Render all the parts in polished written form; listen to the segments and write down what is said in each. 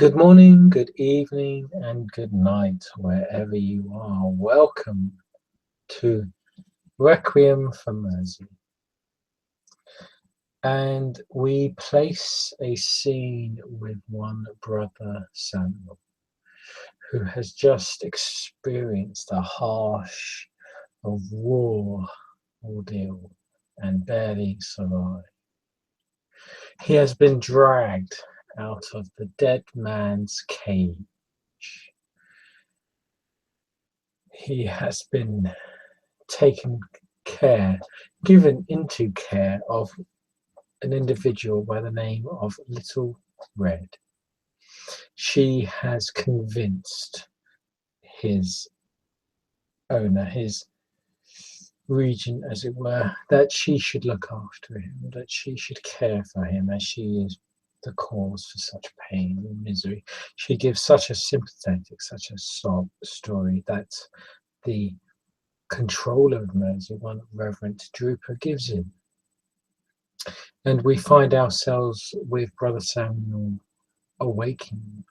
Good morning, good evening, and good night, wherever you are. Welcome to Requiem for Mercy. And we place a scene with one brother Samuel, who has just experienced a harsh, raw ordeal and barely survived. He has been dragged out of the dead man's cage. He has been given into care of an individual by the name of Little Red. She has convinced his owner, his regent as it were, that she should look after him, that she should care for him, as she is the cause for such pain and misery. She gives such a sympathetic, such a sob story that the controller of Mersey, one Reverend Drooper, gives him. And we find ourselves with Brother Samuel awakening,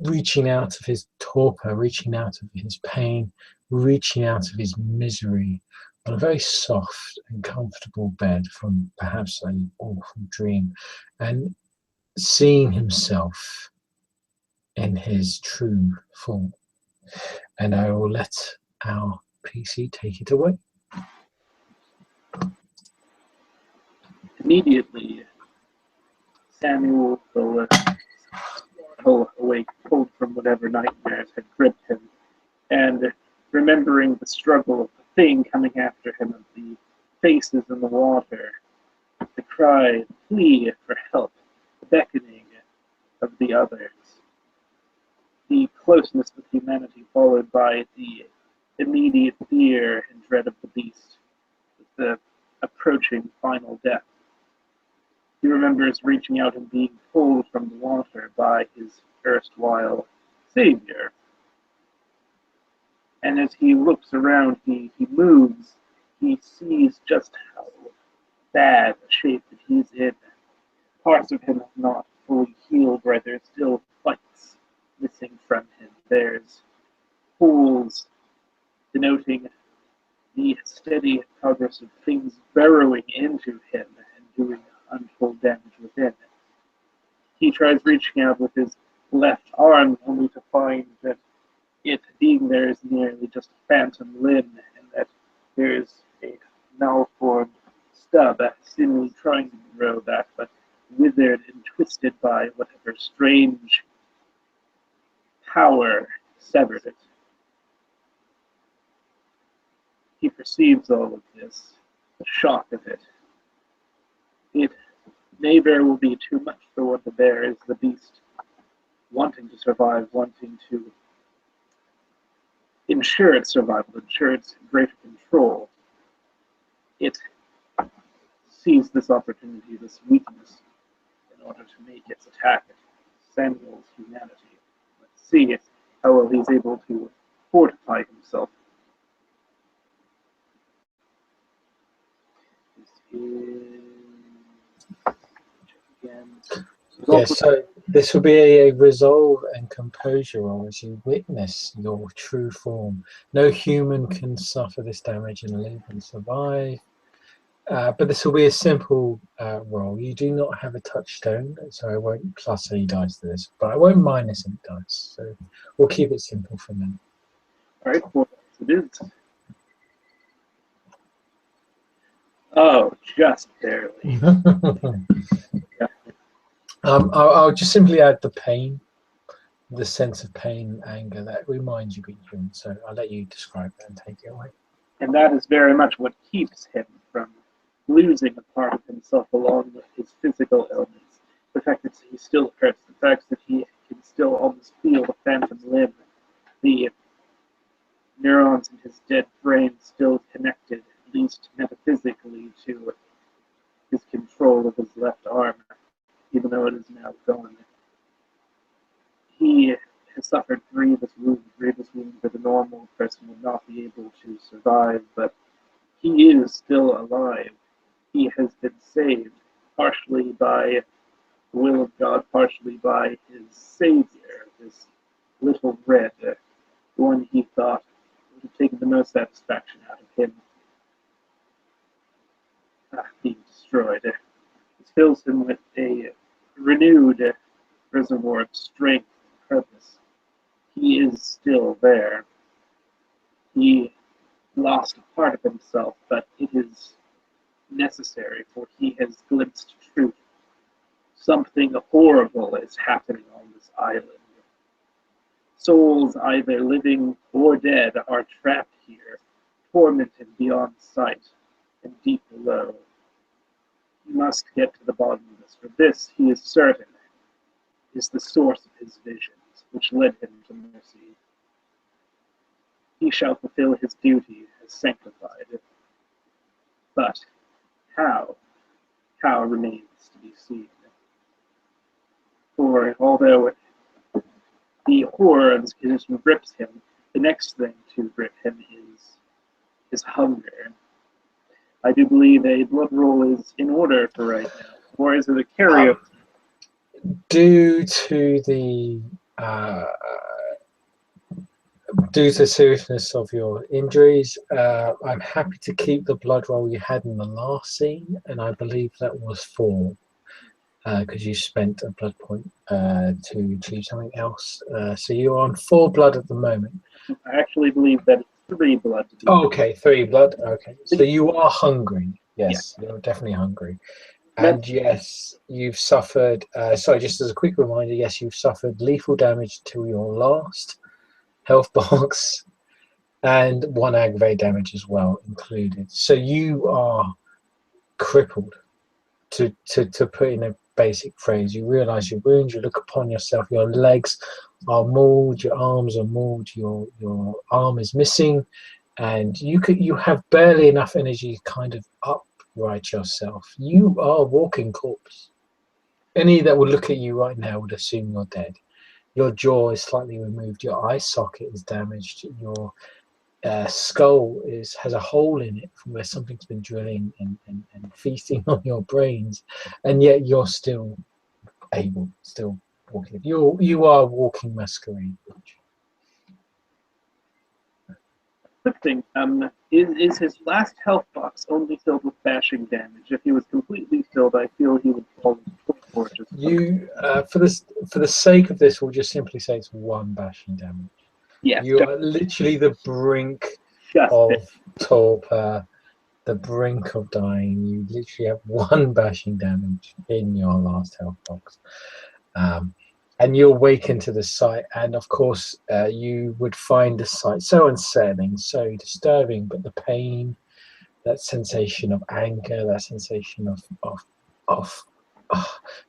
reaching out of his torpor, reaching out of his pain, reaching out of his misery on a very soft and comfortable bed from perhaps an awful dream, and seeing himself in his true form. And I will let our PC take it away. Immediately, Samuel will awake, pulled from whatever nightmares had gripped him, and remembering the struggle of the thing coming after him, of the faces in the water, the cry, the plea for help, the beckoning of the others, the closeness with humanity followed by the immediate fear and dread of the beast, the approaching final death. He remembers reaching out and being pulled from the water by his erstwhile savior. And as he looks around, he moves, he sees just how bad a shape that he's in. Parts of him have not fully healed, right? There's still bites missing from him. There's holes denoting the steady progress of things burrowing into him and doing untold damage within. He tries reaching out with his left arm, only to find that it being there is nearly just a phantom limb, and that there is a malformed stub, seemingly trying to grow back, but withered and twisted by whatever strange power severed it. He perceives all of this, the shock of it. It may very well be too much for what the bear is, the beast, wanting to survive, wanting to ensure its survival, ensure its greater control. It sees this opportunity, this weakness, in order to make its attack at Samuel's humanity. Let's see how well he's able to fortify himself. Yes, so this will be a resolve and composure roll as you witness your true form. No human can suffer this damage and live and survive. But this will be a simple roll. You do not have a touchstone, so I won't plus any dice to this, but I won't minus any dice. So we'll keep it simple for now. All right, well, it is. Oh, just barely. Yeah. I'll just simply add the pain, the sense of pain and anger that reminds you being human. So I'll let you describe that and take it away. And that is very much what keeps him from losing a part of himself along with his physical ailments. The fact that he still hurts, the fact that he can still almost feel the phantom limb, the neurons in his dead brain still connected, at least metaphysically, to his control of his left arm, even though it is now gone. He has suffered grievous wounds that a normal person would not be able to survive, but he is still alive. He has been saved, partially by the will of God, partially by his savior, this little red, the one he thought would have taken the most satisfaction out of him being destroyed. This fills him with a renewed reservoir of strength and purpose. He is still there. He lost a part of himself, but it is necessary, for he has glimpsed truth. Something horrible is happening on this island. Souls, either living or dead, are trapped here, tormented beyond sight and deep below. He must get to the bottom of this, for this, he is certain, is the source of his visions, which led him to mercy. He shall fulfill his duty as sanctified. But how? How remains to be seen. For although the horror of this condition grips him, the next thing to grip him is hunger. I do believe a blood roll is in order for right now. Or is it a carryover? Due to the seriousness of your injuries, I'm happy to keep the blood roll you had in the last scene, and I believe that was 4, because you spent a blood point to choose something else. So you're on 4 blood at the moment. I actually believe that it's 3 blood. Oh, okay, 3 blood. Okay, so you are hungry. Yes, yeah. You're definitely hungry. And yes, you've suffered, sorry, just as a quick reminder, yes, you've suffered lethal damage to your last health box and 1 aggravated damage as well included. So you are crippled. To put in a basic phrase, you realize your wounds, you look upon yourself, your legs are mauled, your arms are mauled, your arm is missing, and you have barely enough energy to kind of upright yourself. You are a walking corpse. Any that would look at you right now would assume you're dead. Your jaw is slightly removed, your eye socket is damaged, your skull has a hole in it from where something's been drilling and feasting on your brains, and yet you're still walking. You are a walking masquerade. Quick thing, is his last health box only filled with bashing damage? If he was completely filled, I feel he would fall into torches. You, for the sake of this, we'll just simply say it's 1 bashing damage. Yes, you are literally the brink of torpor, the brink of dying. You literally have 1 bashing damage in your last health box. And you awaken to the sight, and of course you would find the sight so unsettling, so disturbing, but the pain, that sensation of anger, that sensation of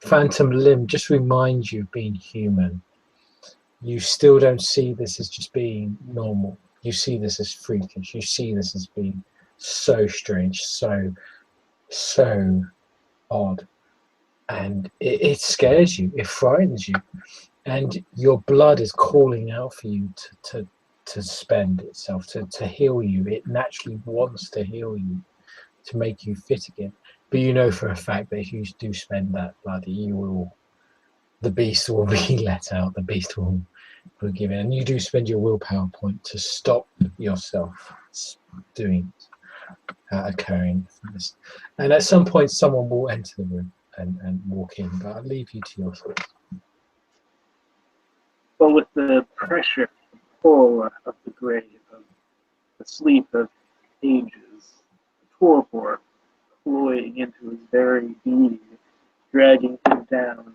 phantom limb just reminds you of being human. You still don't see this as just being normal. You see this as freakish. You see this as being so strange, so odd. And it scares you, it frightens you. And your blood is calling out for you to spend itself, to heal you. It naturally wants to heal you, to make you fit again. But you know for a fact that if you do spend that blood, the beast will be let out, the beast will give in. And you do spend your willpower point to stop yourself doing occurring from this. And at some point someone will enter the room and walk in, but I'll leave you to your thoughts. But with the pressure and pull of the grave, of the sleep of ages, the torpor cloying into his very being, dragging him down,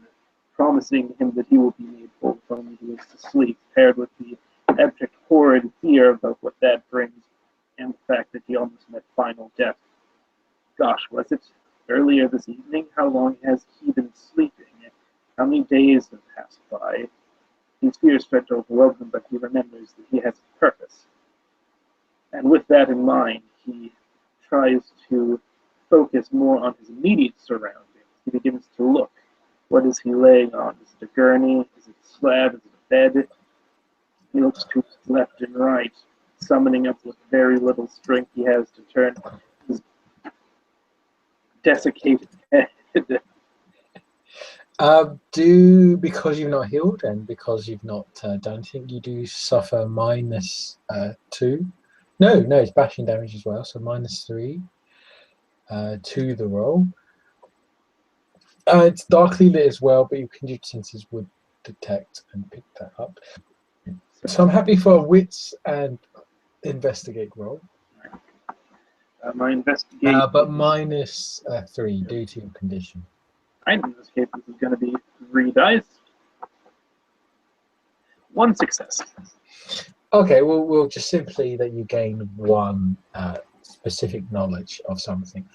promising him that he will be made whole if only he is to sleep, paired with the abject horrid fear of what that brings, and the fact that he almost met final death. Gosh, was it earlier this evening? How long has he been sleeping? How many days have passed by? These fears start to overwhelm him, but he remembers that he has a purpose. And with that in mind, he tries to focus more on his immediate surroundings. He begins to look. What is he laying on? Is it a gurney? Is it a slab? Is it a bed? He looks to his left and right, summoning up with very little strength he has to turn his desiccated head. Because you've not healed and because you've not done anything, you do suffer -2. No, it's bashing damage as well, so -3 to the roll. It's darkly lit as well, but your kindred senses would detect and pick that up. So I'm happy for a wits and investigate roll. My investigation. But -3 due to your condition. In this case, this is going to be 3 dice. 1 success. Okay, well, we'll just simply that you gain 1 specific knowledge of something.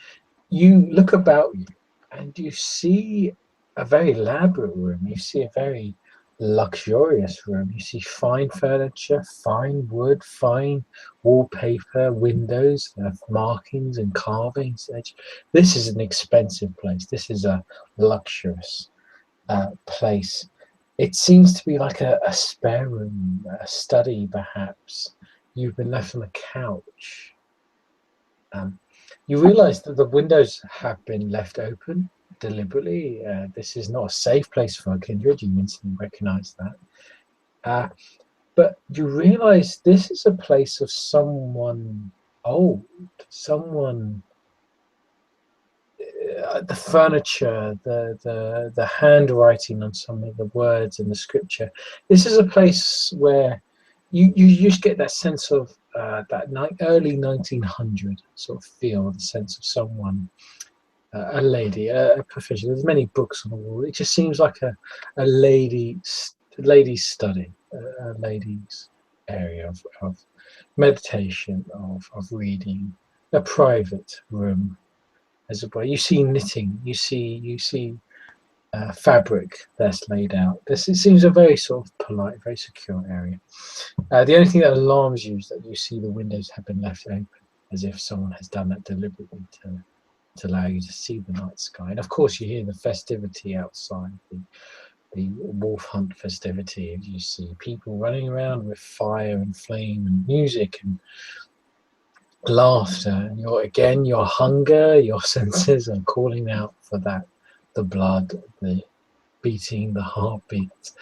You look about you and you see a very elaborate room. You see a very luxurious room. You see fine furniture, fine wood, fine wallpaper, windows, markings and carvings. This is an expensive place. This is a luxurious place. It seems to be like a spare room, a study perhaps. You've been left on a couch. You realise that the windows have been left open deliberately. This is not a safe place for a kindred. You instantly recognise that. But you realise this is a place of someone old, someone. The furniture, the handwriting on some of the words in the scripture. This is a place where you just get that sense of that early 1900 sort of feel, the sense of someone, a lady, a professional. There's many books on the wall. It just seems like a lady's study, a lady's area of meditation, of reading, a private room. As a boy, you see knitting, you see fabric that's laid out. It seems a very sort of polite, very secure area. The only thing that alarms you is that you see the windows have been left open, as if someone has done that deliberately to allow you to see the night sky. And of course, you hear the festivity outside, the wolf hunt festivity. You see people running around with fire and flame and music and laughter. Your hunger, your senses are calling out for that, the blood, the beating, the heartbeat.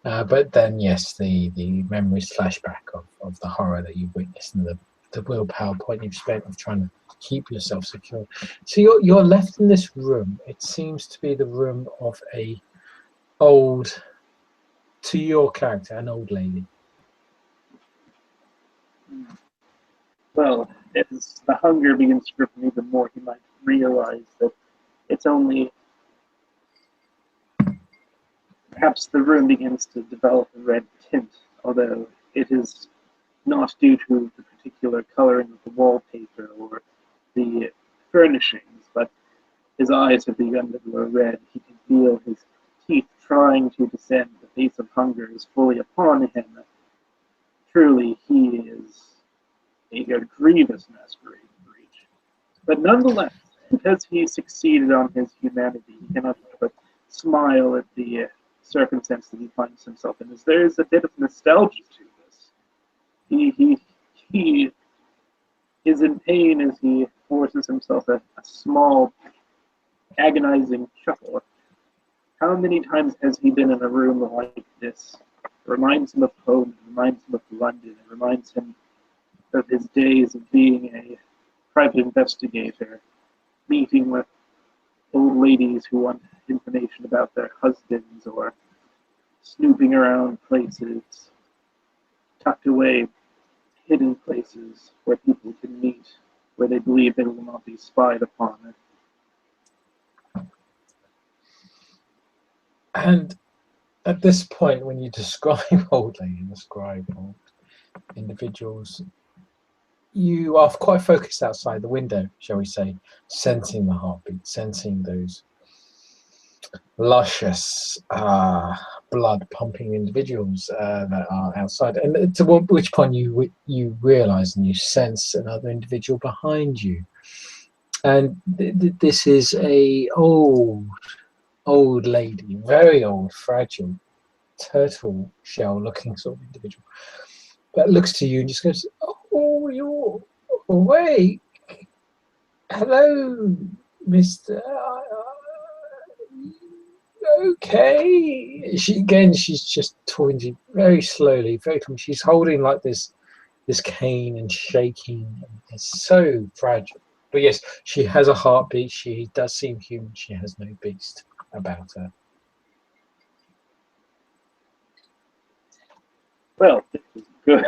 But then, yes, the memories flash back of the horror that you've witnessed and the willpower point you've spent of trying to keep yourself secure. So you're left in this room. It seems to be the room of a old, to your character, an old lady. Well, as the hunger begins to grip him even more, he might realize that it's only perhaps the room begins to develop a red tint, although it is not due to the particular coloring of the wallpaper or the furnishings, but his eyes have begun to glow red. He can feel his teeth trying to descend. The face of hunger is fully upon him. Truly, he is a grievous masquerade breach. But nonetheless, because he succeeded on his humanity, he cannot help but smile at the circumstance that he finds himself in. As there is a bit of nostalgia to this. He is in pain as he forces himself a small, agonizing chuckle. How many times has he been in a room like this? It reminds him of home, it reminds him of London, it reminds him of his days of being a private investigator, meeting with old ladies who want information about their husbands or snooping around places, tucked away, hidden places where people can meet, where they believe they will not be spied upon. And at this point, when you describe old lady, describe old individuals, you are quite focused outside the window, shall we say, sensing the heartbeat, sensing those luscious, blood-pumping individuals that are outside. And to which point you realise and you sense another individual behind you. And this is a old lady, very old, fragile, turtle shell-looking sort of individual that looks to you and just goes, "Oh, you're awake. Hello, Mister. Okay. She's just talking to you very slowly, very calm. She's holding like this cane and shaking. It's so fragile. But yes, she has a heartbeat. She does seem human. She has no beast about her. Well, this is good.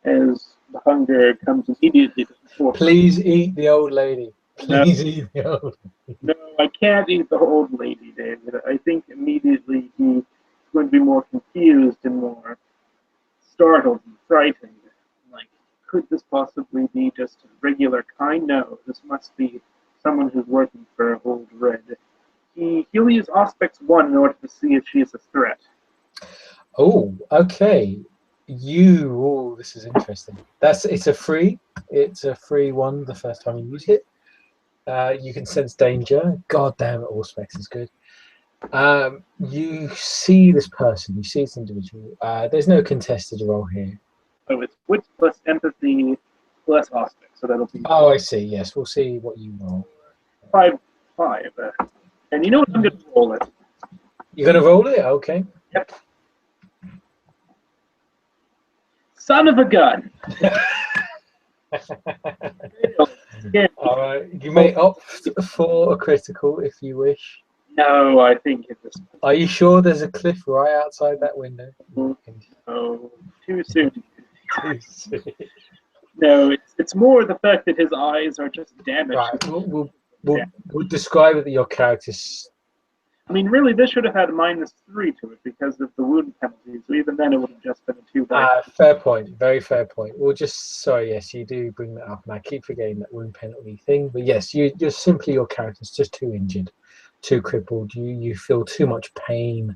As the hunger comes immediately to the fore. Please eat the old lady. No, Please eat the old lady. no, I can't eat the old lady, David. I think immediately he's going to be more confused and more startled and frightened. Like, could this possibly be just a regular kind? No, this must be someone who's working for Old Red. He'll use Auspex 1 in order to see if she is a threat. Oh, okay. Oh, this is interesting. It's a free one the first time you use it. You can sense danger. God damn it, Auspex is good. You see this person, you see this individual. There's no contested role here. So it's wits plus empathy plus Auspex. So that'll be Oh, I see. Yes, we'll see what you roll. 5, 5. And you know what? I'm going to roll it. You're gonna roll it, okay? Yep. Son of a gun. All right, you may opt for a critical if you wish. No, I think it was. Are you sure there's a cliff right outside that window? Oh, too soon. Too soon. No, it's more the fact that his eyes are just damaged. Right, we'll describe it that your character's. I mean, really, this should have had a -3 to it because of the wound penalty. So even then, it would have just been a 2 by. Fair point. Very fair point. Well, sorry. Yes, you do bring that up, and I keep forgetting that wound penalty thing. But yes, you're simply your character's just too injured, too crippled. You feel too much pain,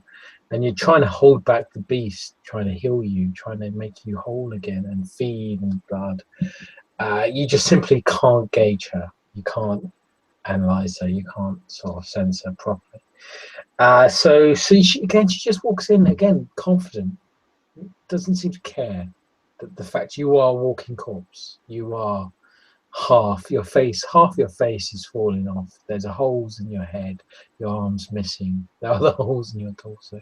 and you're trying to hold back the beast, trying to heal you, trying to make you whole again and feed and blood. You just simply can't gauge her. You can't analyze her. You can't sort of sense her properly. So she just walks in again, confident. Doesn't seem to care that the fact you are a walking corpse. You are half your face is falling off. There's holes in your head. Your arm's missing. There are the holes in your torso.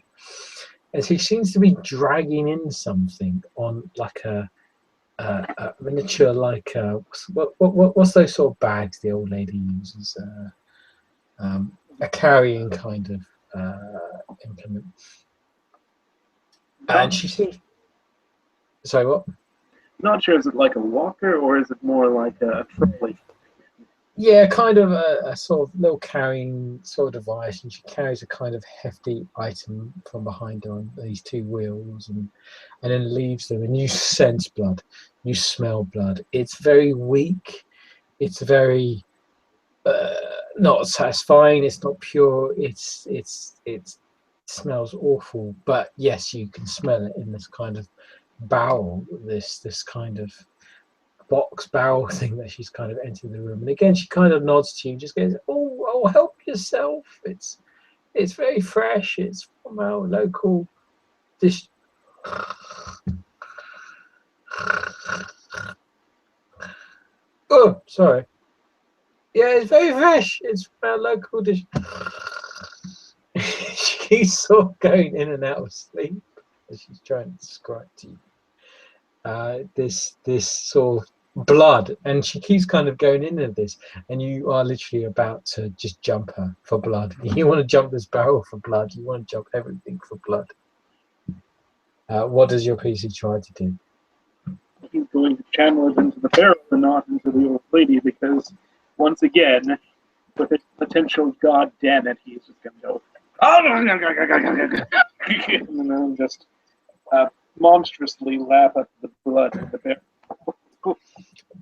And she seems to be dragging in something on like a miniature, like what's those sort of bags the old lady uses? A carrying kind of implement. And she seems. Sorry, what? Not sure. Is it like a walker or is it more like a trolley? Yeah, kind of a sort of little carrying sort of device, and she carries a kind of hefty item from behind her on these two wheels, and then leaves them. And you sense blood, you smell blood. It's very weak. It's very not satisfying. It's not pure. It smells awful. But yes, you can smell it in this kind of barrel. This kind of box barrel thing that she's kind of entered the room, and again she kind of nods to you, just goes, "Oh, help yourself. It's very fresh. It's from our local dish." Oh, sorry. Yeah, it's very fresh. It's from our local dish. She keeps sort of going in and out of sleep as she's trying to describe to you this sort of blood, and she keeps kind of going into this, and you are literally about to just jump her for blood. You want to jump this barrel for blood. You want to jump everything for blood. What does your PC try to do? He's going to channel it into the barrel and not into the old lady because, once again, with a potential god damn it, he's just going to go, and then just monstrously lap up the blood of the bear.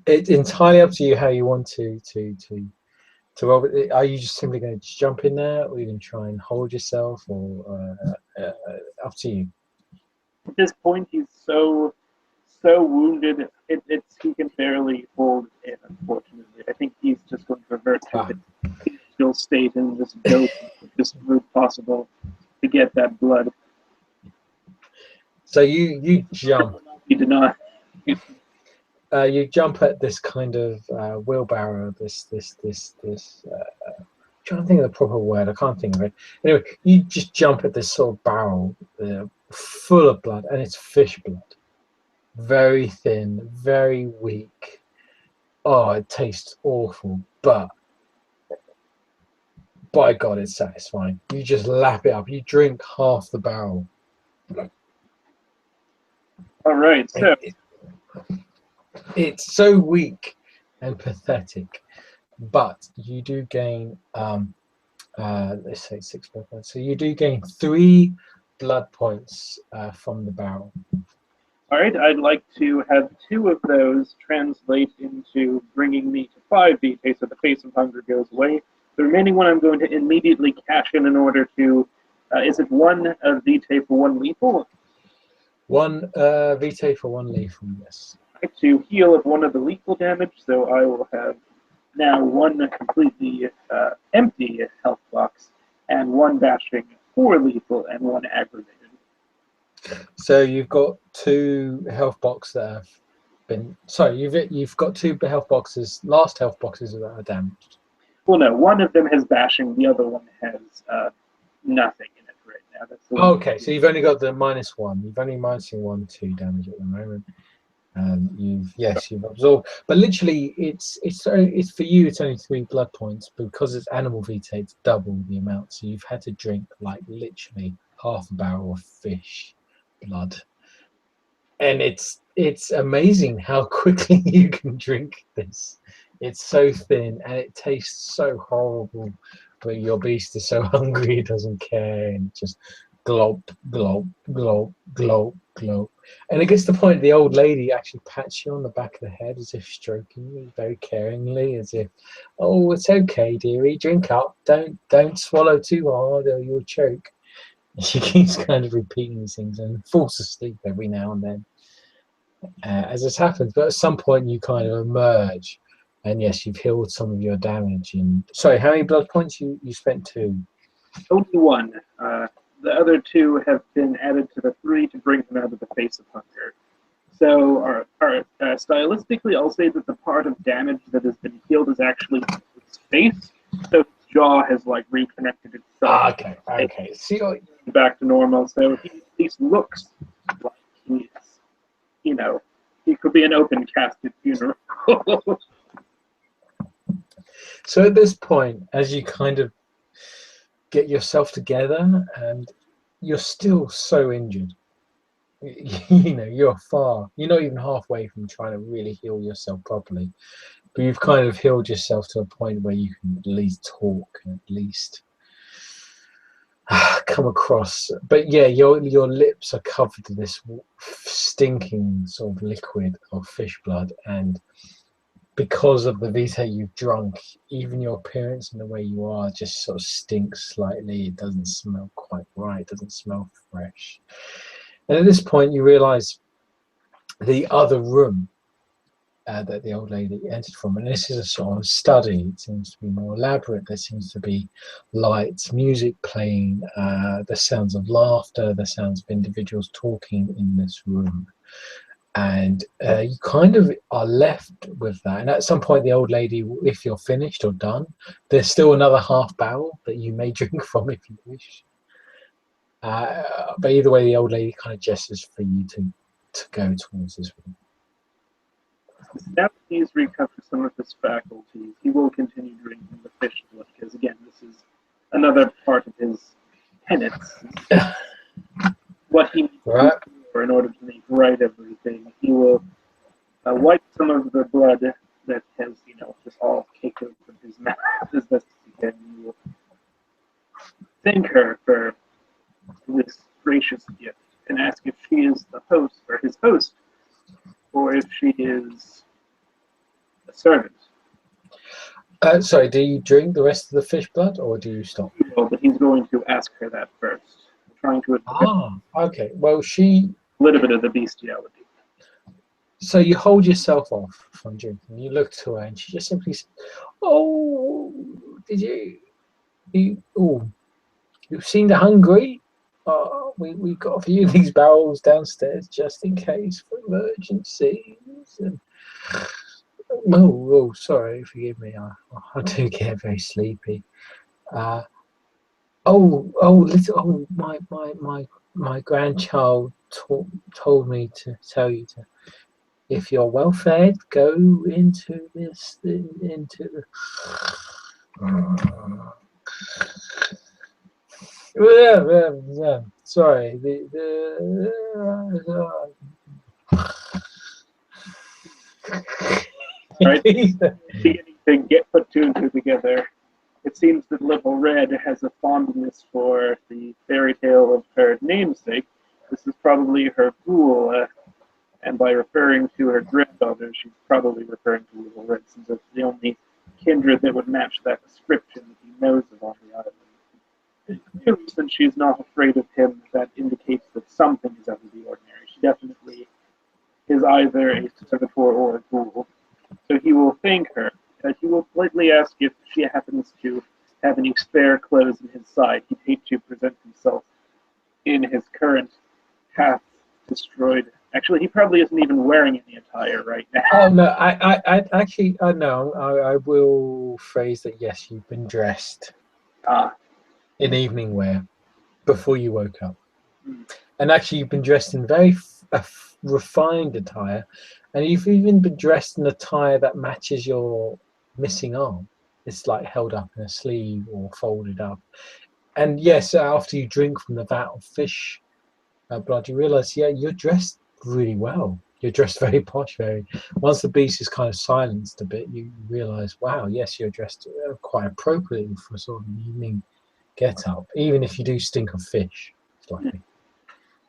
It's entirely up to you how you want to roll it. Are you just simply going to jump in there, or are you going to try and hold yourself, or up to you? At this point, he's so wounded, he can barely hold it, unfortunately. I think he's just going to revert to his still state and just go this route possible to get that blood. So you jump. He did not. You jump at this kind of wheelbarrow, this trying to think of the proper word. I can't think of it. Anyway, you just jump at this sort of barrel full of blood, and it's fish blood. Very thin, very weak. Oh, it tastes awful, but by God, it's satisfying. You just lap it up. You drink half the barrel. All right, so It's so weak and pathetic, but you do gain let's say 6 blood points. So you do gain 3 blood points from the barrel. all right, I'd like to have 2 of those translate into bringing me to 5 vitae, so the face of hunger goes away. The remaining one I'm going to immediately cash in order to, is it 1 vitae for 1 lethal? 1 vitae for 1 lethal, yes. To heal of 1 of the lethal damage, so I will have now 1 completely empty health box and 1 bashing for lethal and 1 aggravated. So you've got 2 health boxes that have been. Sorry, you've got 2 health boxes. Last health boxes that are damaged. Well, no, 1 of them has bashing, the other one has nothing in it right now. That's the one. Okay, so you've only got the -1. You've only minusing 1, 2 damage at the moment. You've absorbed, but literally it's for you. It's only 3 blood points because it's animal vitae. It's double the amount. So you've had to drink like literally half a barrel of fish blood, and it's amazing how quickly you can drink this. It's so thin and it tastes so horrible, but your beast is so hungry it doesn't care, and it just glop glop glop glop glop. And it gets to the point the old lady actually pats you on the back of the head as if stroking you very caringly, as if, oh, it's okay, dearie, drink up, don't swallow too hard or you'll choke. She keeps kind of repeating these things and falls asleep every now and then as this happens. But at some point you kind of emerge, and yes, you've healed some of your damage. And sorry, how many blood points you spent? 2. Only 1. The other 2 have been added to the 3 to bring them out of the face of hunger. So, stylistically, I'll say that the part of damage that has been healed is actually its face. So its jaw has like reconnected itself. Okay. See, back to normal. So he at least looks like he's, he could be an open casket funeral. so at this point, as you kind of get yourself together, and you're still so injured. You're not even halfway from trying to really heal yourself properly, but you've kind of healed yourself to a point where you can at least talk and at least come across. But yeah, your lips are covered in this stinking sort of liquid of fish blood, and because of the vitae you've drunk, even your appearance and the way you are just sort of stinks slightly. It doesn't smell quite right. It doesn't smell fresh. And at this point, you realise the other room that the old lady entered from, and this is a sort of study. It seems to be more elaborate. There seems to be lights, music playing, the sounds of laughter, the sounds of individuals talking in this room. And you kind of are left with that. And at some point, the old lady, if you're finished or done, there's still another half barrel that you may drink from if you wish. But either way, the old lady kind of gestures for you to go towards this room. Now that he's recovered some of his faculties, he will continue drinking the fish blood, because again, this is another part of his penance. What he needs to do in order to make right everything, he will wipe some of the blood that has, just all caked over his mouth as best as he can. He will thank her for this gracious gift and ask if she is the host, or his host, or if she is a servant. Sorry, do you drink the rest of the fish blood, or do you stop? Well, but he's going to ask her that first. I'm trying to okay. Well, she... a little bit of the bestiality. So you hold yourself off from drinking. You look to her, and she just simply says, "Oh, did you seemed hungry. We got a few of these barrels downstairs just in case for emergencies." And, sorry, forgive me. I do get very sleepy. My grandchild told me to tell you to, if you're well fed, go into this, into the. Yeah. Sorry, Right? Beginning to get put two and two together. It seems that Little Red has a fondness for the fairy tale of her namesake. This is probably her ghoul, and by referring to her granddaughter, she's probably referring to Little Red, since it's the only kindred that would match that description that he knows of on the island. Clearly, since she's not afraid of him, that indicates that something is out of the ordinary. She definitely is either a servitor or a ghoul. So he will thank her. He will politely ask if she happens to have any spare clothes in his side. He'd hate to present himself in his current half-destroyed. Actually, he probably isn't even wearing any attire right now. Oh no, I actually, no, I will phrase that. Yes, you've been dressed in evening wear before you woke up, and actually you've been dressed in very refined attire, and you've even been dressed in attire that matches your missing arm. It's like held up in a sleeve or folded up. And yes, after you drink from the vat of fish blood, you realize, yeah, you're dressed really well. You're dressed very posh. Once the beast is kind of silenced a bit, you realize, wow, yes, you're dressed quite appropriately for sort of an evening get up, even if you do stink of fish slightly.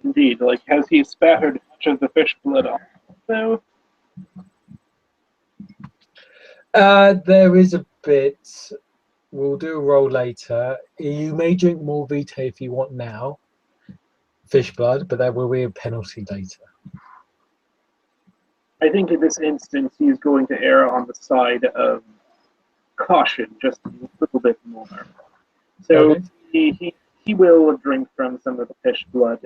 Indeed. Like, has he spattered much of the fish blood off, though? There is a bit. We'll do a roll later. You may drink more Vitae if you want now, fish blood, but there will be a penalty later. I think in this instance he's going to err on the side of caution just a little bit more. So okay. he will drink from some of the fish blood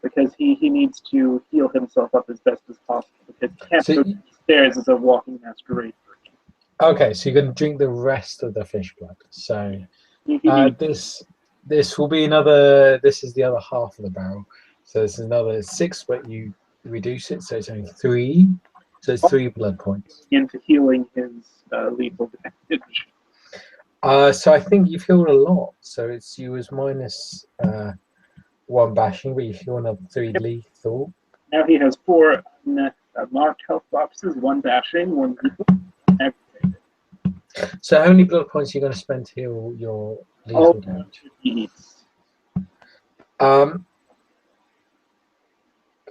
because he needs to heal himself up as best as possible, because he can't go downstairs as a walking masquerade. Okay, so you're going to drink the rest of the fish blood. So this will be another. This is the other half of the barrel. So it's another 6, but you reduce it, so it's only 3. So it's 3 blood points into healing his lethal damage. So I think you've healed a lot. So it's you as minus 1 bashing, but you heal another 3 lethal. Now he has 4 marked health boxes, 1 bashing, 1 lethal. So how many blood points are you going to spend to heal your lethal damage?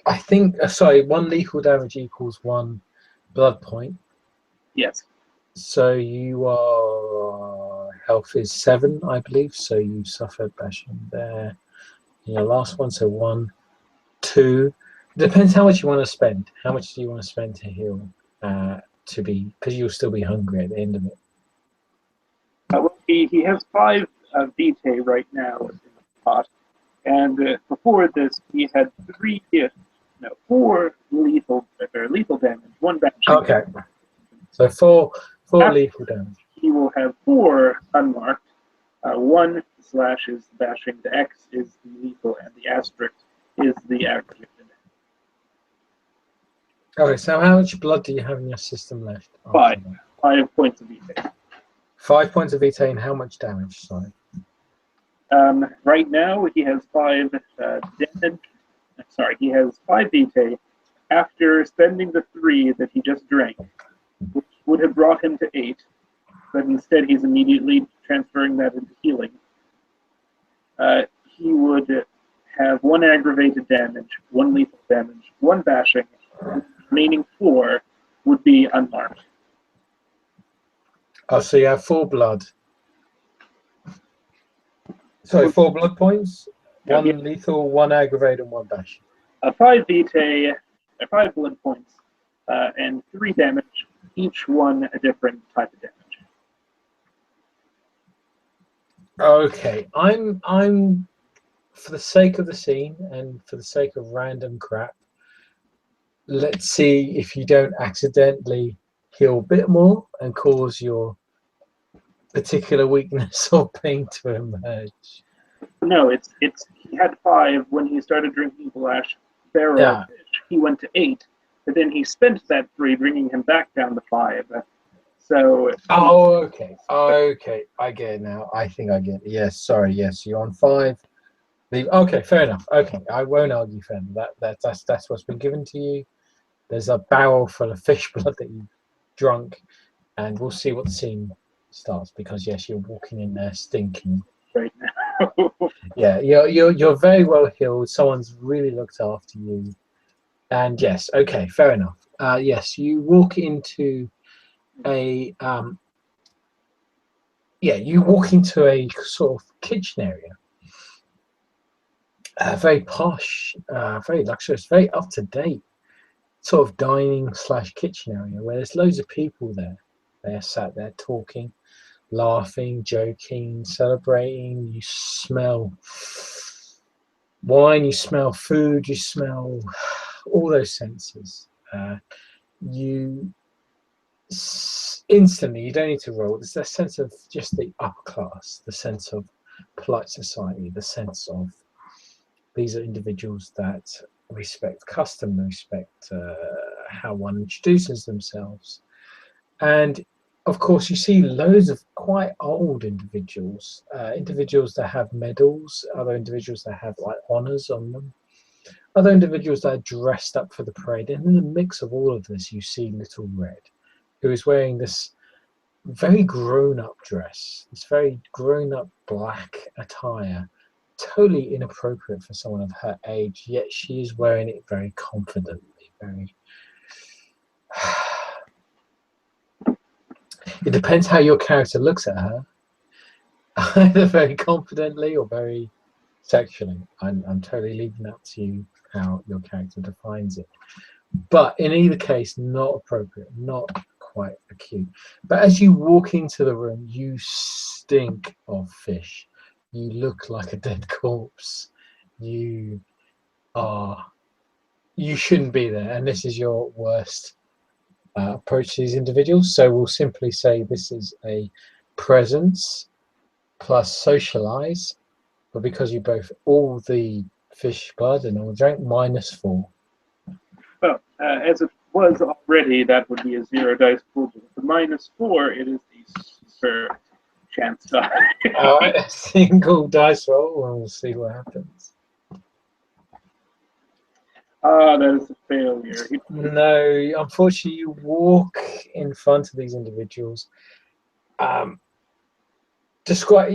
I think, sorry, 1 lethal damage equals 1 blood point. Yes. So your health is 7, I believe. So you suffered bashing there. Your last one, so 1, 2. Depends how much you want to spend. How much do you want to spend to heal? Because you'll still be hungry at the end of it. Well, he has 5 Vitae right now in the pot, and before this he had 4 lethal damage, 1 bashing. Okay, so 4 lethal damage. He will have 4 unmarked. 1 slash is bashing, the X is the lethal, and the asterisk is the aggravated. Okay, so how much blood do you have in your system left? 5 points of Vitae. 5 points of Vitae, and how much damage? Sorry. Right now he has 5 damage. Sorry, he has 5 Vitae after spending the 3 that he just drank, which would have brought him to 8, but instead he's immediately transferring that into healing. He would have 1 aggravated damage, 1 lethal damage, 1 bashing. The remaining 4 would be unmarked. Oh, so you have 4 blood. Sorry, 4 blood points, 1 lethal, 1 aggravated, and 1 bash. 5 Vitae, 5 blood points, and 3 damage, each one a different type of damage. Okay, I'm for the sake of the scene and for the sake of random crap, let's see if you don't accidentally heal a bit more and cause your particular weakness or pain to emerge. No, it's he had 5 when he started drinking the last barrel of Yeah. fish. He went to 8, but then he spent that 3, bringing him back down to 5. So he, Oh, okay. Okay. I get it now. I think I get it. Yes. Sorry. Yes. You're on 5. Okay. Fair enough. Okay. I won't argue further. That's what's been given to you. There's a barrel full of fish blood that you drunk, and we'll see what the scene starts because yes, you're walking in there stinking. right now. Yeah, you're very well healed. Someone's really looked after you, and yes, okay, fair enough. Yes, you walk into a you walk into a sort of kitchen area, very posh, very luxurious, very up to date sort of dining slash kitchen area where there's loads of people there. They're sat there talking, laughing, joking, celebrating. You smell wine, you smell food, you smell all those senses. You instantly, you don't need to roll. There's that sense of just the upper class, the sense of polite society, the sense of these are individuals that respect custom, respect how one introduces themselves. And of course, you see loads of quite old individuals, individuals that have medals, other individuals that have like honors on them, other individuals that are dressed up for the parade. And in the mix of all of this, you see Little Red, who is wearing this very grown-up dress, this very grown-up black attire, totally inappropriate for someone of her age, yet she is wearing it very confidently, very it depends how your character looks at her, either very confidently or very sexually. I'm totally leaving that to you how your character defines it. But in either case, not appropriate, not quite acute. But as you walk into the room, you stink of fish. You look like a dead corpse. You are, you shouldn't be there. And this is your worst approach to these individuals. So we'll simply say this is a presence plus socialize, but because you both all the fish blood and all drank, -4. Well, as it was already, that would be a 0 dice pool. With the -4, it is the super chance die. All right, a single dice roll, and we'll see what happens. Ah, that is a failure. No, unfortunately, you walk in front of these individuals. Describe.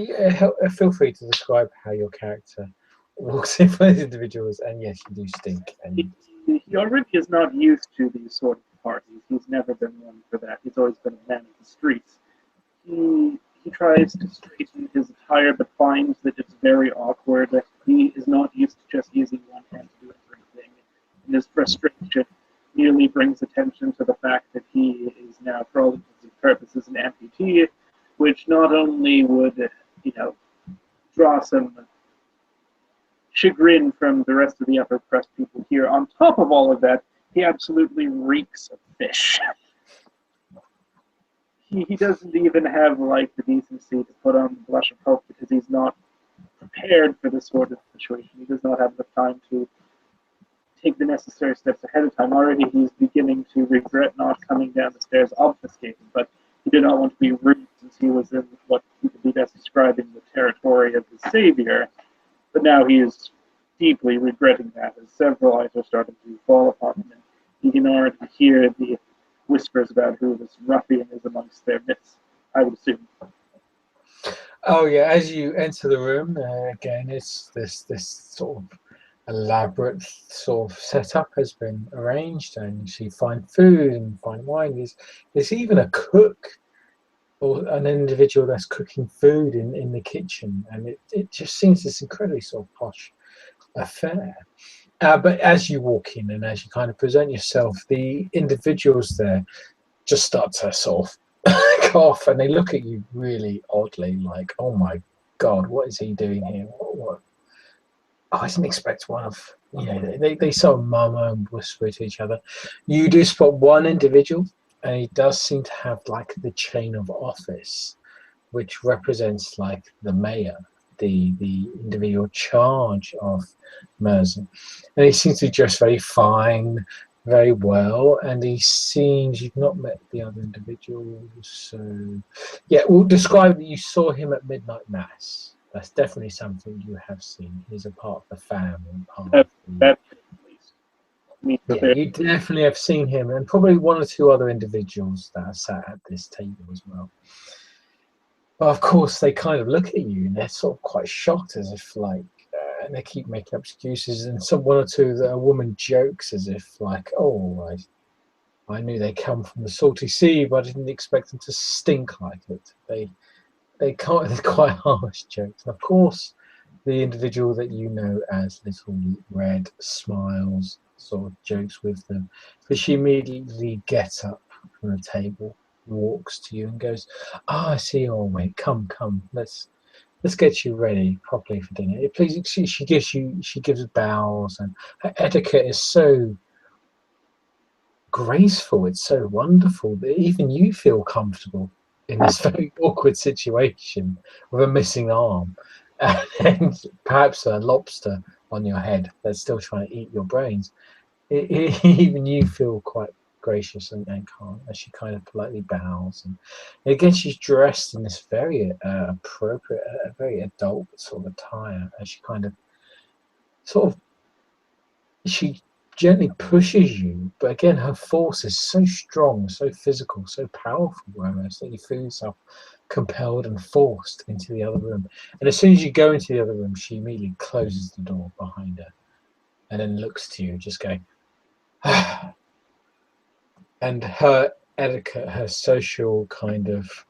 Feel free to describe how your character walks in front of these individuals, and yes, you do stink. And He already is not used to these sort of parties. He's never been one for that. He's always been a man of the streets. He tries to straighten his attire, but finds that it's very awkward. He is not used to just using one hand to do everything, and his frustration merely brings attention to the fact that he is now, for all intents and purposes, an amputee, which not only would, draw some chagrin from the rest of the upper crust people here. On top of all of that, he absolutely reeks of fish. He doesn't even have like the decency to put on the blush of hope because he's not prepared for this sort of situation. He does not have the time to take the necessary steps ahead of time. Already he's beginning to regret not coming down the stairs obfuscated, but he did not want to be rude since he was in what he could be best describing the territory of his savior. But now he is deeply regretting that, as several eyes are starting to fall upon him, and he can already hear the whispers about who this ruffian is amongst their midst, I would assume. oh yeah, as you enter the room, again, it's this sort of elaborate sort of setup has been arranged, and you see fine food and fine wine. There's even a cook or an individual that's cooking food in the kitchen, and it just seems this incredibly sort of posh affair. But as you walk in and as you kind of present yourself, the individuals there just start to sort of cough, and they look at you really oddly, like, "Oh my God, what is he doing here? What? I didn't expect one of." They sort of murmur and whisper to each other. You do spot one individual, and he does seem to have like the chain of office, which represents like the mayor, the individual charge of Merzen. And he seems to be dressed very fine, very well, and he seems, you've not met the other individuals, so yeah, we'll describe that you saw him at midnight mass. That's definitely something you have seen. He's a part of the family, part of the, That at least. Me yeah, there. you definitely have seen him, and probably one or two other individuals that are sat at this table as well. But of course, they kind of look at you and they're sort of quite shocked, as if like, and they keep making up excuses. And some one or two, a woman jokes as if like, "Oh, I knew they come from the salty sea, but I didn't expect them to stink like it." They can't. They're quite harsh jokes. And of course, the individual that you know as Little Red smiles, sort of jokes with them, but she immediately gets up from the table, walks to you, and goes, "Ah, I see you're awake. Come, come. Let's get you ready properly for dinner. Please." She gives bows, and her etiquette is so graceful. It's so wonderful that even you feel comfortable in this very awkward situation with a missing arm and perhaps a lobster on your head that's still trying to eat your brains. Even you feel quite gracious and calm as she kind of politely bows. And again, she's dressed in this very appropriate, very adult sort of attire as she kind of sort of she gently pushes you, but again, her force is so strong, so physical, so powerful almost that you feel yourself compelled and forced into the other room. And as soon as you go into the other room, she immediately closes the door behind her and then looks to you, just going, ah. And her etiquette, her social kind of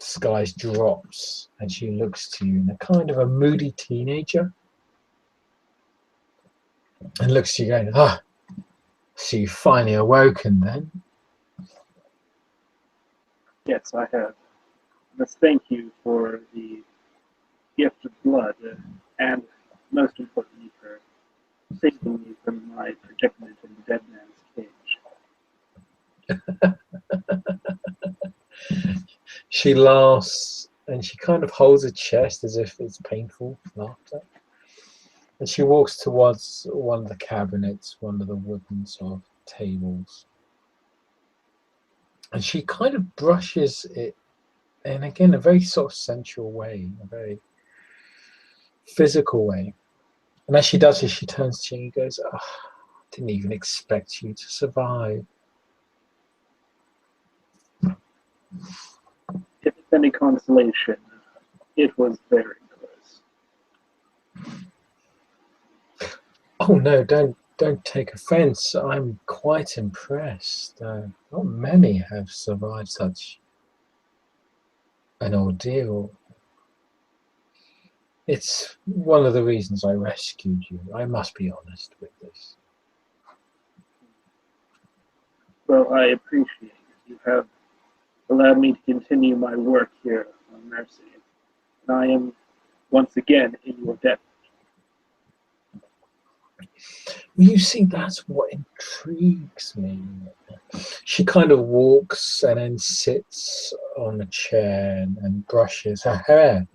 disguise drops, and she looks to you in a kind of a moody teenager and looks to you going, ah, so you finally awoken then? Yes, I have. Must thank you for the gift of blood, and most importantly for saving me from my predicament in the dead man's cage. She laughs and she kind of holds her chest as if it's painful laughter. And she walks towards one of the cabinets, one of the wooden sort of tables. And she kind of brushes it, and again, a very sort of sensual way, a very physical way. And as she does this, she turns to you and goes, oh, I didn't even expect you to survive. If it's any consolation, it was very close. Oh no, don't take offense. I'm quite impressed. Not many have survived such an ordeal. It's one of the reasons I rescued you. I must be honest with this. Well, I appreciate it. You have allowed me to continue my work here on Mercy, and I am once again in your debt. You see, that's what intrigues me. She kind of walks and then sits on a chair and brushes her hair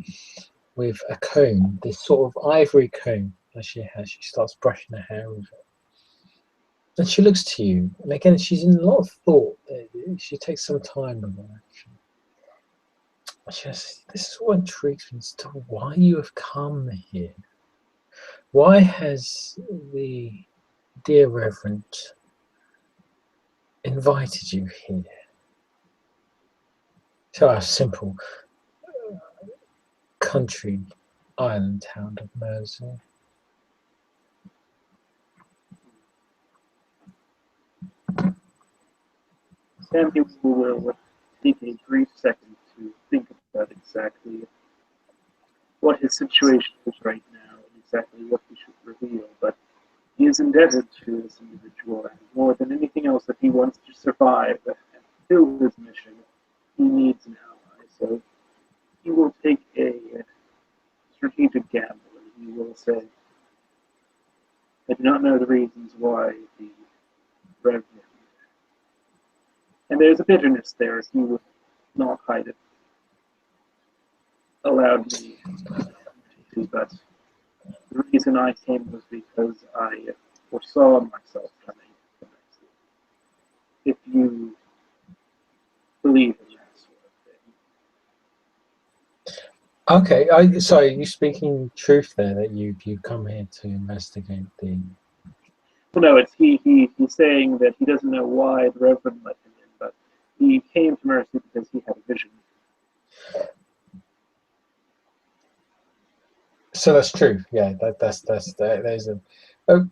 with a comb, this sort of ivory comb that she has. She starts brushing her hair with it. And she looks to you, and again, she's in a lot of thought. She takes some time with her action. This is what intrigues me as to why you have come here. Why has the dear Reverend invited you here to our simple country island town of Mersey? Samuel will take a brief second to think about exactly what his situation is right now and exactly what he should reveal, but he is indebted to this individual, and more than anything else, if he wants to survive and fulfill his mission, he needs an ally. So he will take a strategic gamble, and he will say, I do not know the reasons why the Reverend. And there's a bitterness there, he will not hide it. allowed me to, but the reason I came was because I foresaw myself coming the next day. If you believe in that sort of thing. Okay, sorry, you speaking truth there that you come here to investigate the. Well, no, it's he's saying that he doesn't know why the Reverend let him in, but he came to Mercy because he had a vision. So that's true. Yeah, there's a. Oh,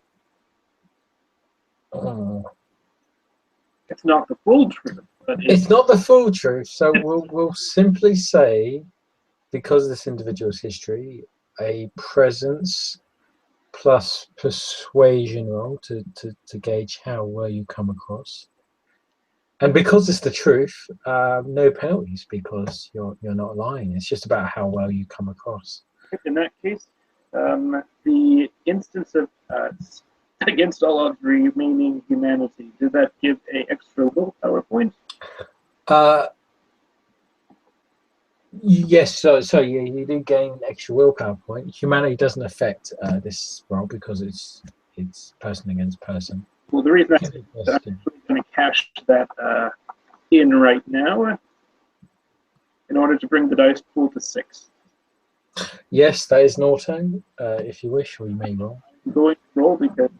oh. It's not the full truth, but It's not the full truth. So we'll simply say, because of this individual's history, a presence plus persuasion roll to gauge how well you come across. And because it's the truth, no penalties because you're not lying. It's just about how well you come across. in that case, the instance of against all odds remaining humanity, did that give a extra willpower point? Yes, so yeah, you do gain an extra willpower point. Humanity doesn't affect this roll because it's person against person. Well, the reason I said that I'm actually going to cash that in right now in order to bring the dice pool to 6. Yes, that is an auto, if you wish, or you may roll. I'm going to roll because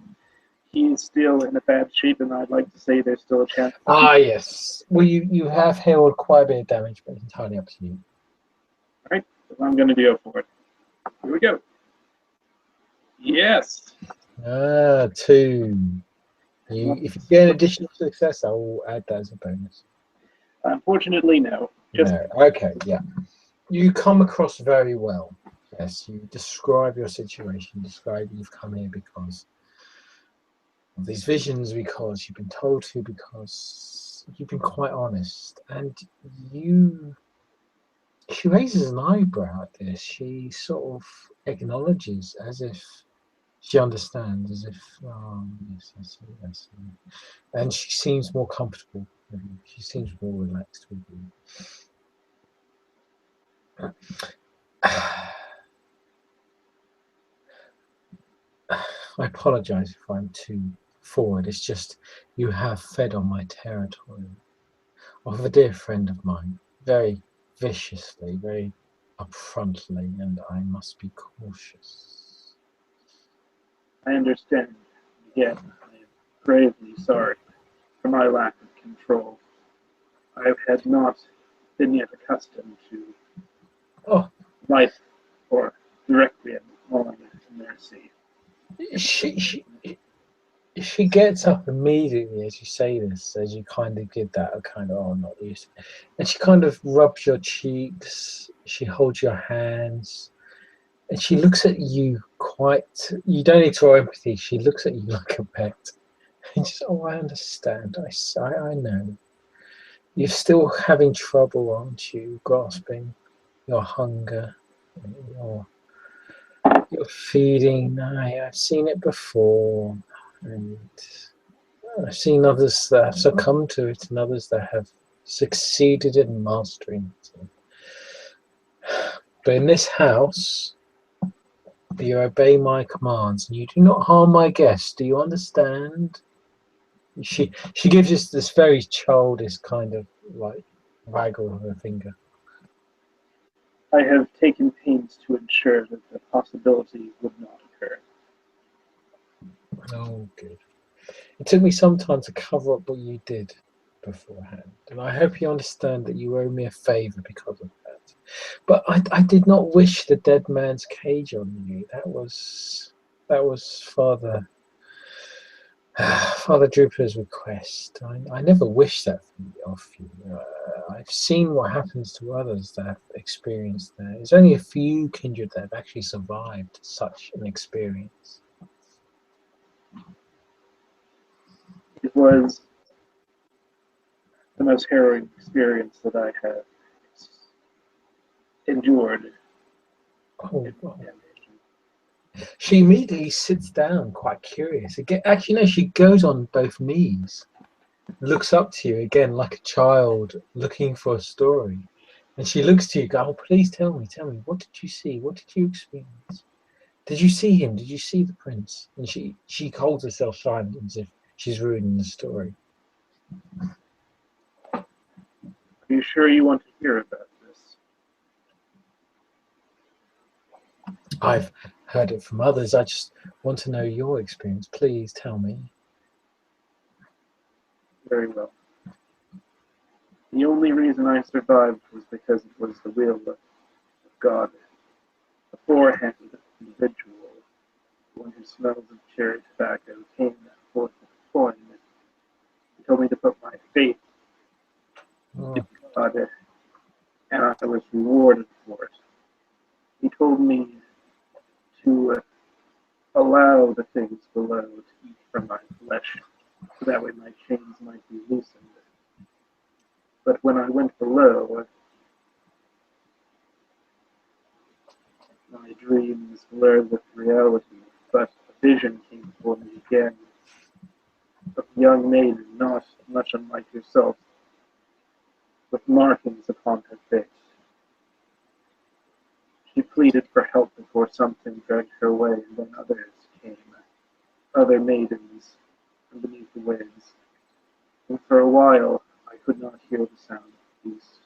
he's still in a bad shape, and I'd like to say there's still a chance. Ah, yes. Well, you have healed quite a bit of damage, but it's entirely up to you. All right, so I'm going to go for it. Here we go. Yes. 2. If you get an additional success, I will add that as a bonus. Unfortunately, no. No. Okay, yeah. You come across very well. Yes, you describe your situation, describe you've come here because of these visions, because you've been told to, because you've been quite honest. And she raises an eyebrow at this. She sort of acknowledges as if she understands, as if, oh, yes, I see, I see. And she seems more comfortable with you. She seems more relaxed with you. I apologize if I'm too forward. It's just you have fed on my territory of a dear friend of mine, very viciously, very upfrontly, and I must be cautious. I understand. Again, I am gravely sorry for my lack of control. I had not been yet accustomed to Oh, life or the Requiem on Mercy. she gets up immediately as you say this, as you kind of give that a kind of, oh, not used, and she kind of rubs your cheeks. She holds your hands. And she looks at you quite, you don't need to have empathy, she looks at you like a pet. And just, oh, I understand, I know. You're still having trouble, aren't you, grasping your hunger, your feeding. I've seen it before, and I've seen others that have succumbed to it and others that have succeeded in mastering it. But in this house, you obey my commands and you do not harm my guests. Do you understand? She gives us this very childish kind of like waggle of her finger. I have taken pains to ensure that the possibility would not occur. Oh, good. It took me some time to cover up what you did beforehand, and I hope you understand that you owe me a favor because of that. But I did not wish the dead man's cage on you. That was Father Drupper's request. I never wished that of you. I've seen what happens to others that have experienced that. There's only a few kindred that have actually survived such an experience. It was the most harrowing experience that I have endured. Oh, well. She immediately sits down, quite curious. Again, actually, no, she goes on both knees, looks up to you again like a child looking for a story. And she looks to you, go, oh, please tell me, what did you see? What did you experience? Did you see him? Did you see the prince? And she holds herself silent as if she's ruining the story. Are you sure you want to hear about this? I've heard it from others. I just want to know your experience. Please tell me. Very well. The only reason I survived was because it was the will of God. A four-handed individual, one who smells of cherry tobacco, came forth with a coin. He told me to put my faith in God, and I was rewarded for it. He told me to allow the things below to eat from my flesh, so that way my chains might be loosened. But when I went below, my dreams blurred with reality, but a vision came for me again of a young maiden, not much unlike yourself, with markings upon her face. She pleaded for help before something dragged her away, and then others came, other maidens from beneath the waves. And for a while I could not hear the sound of peace.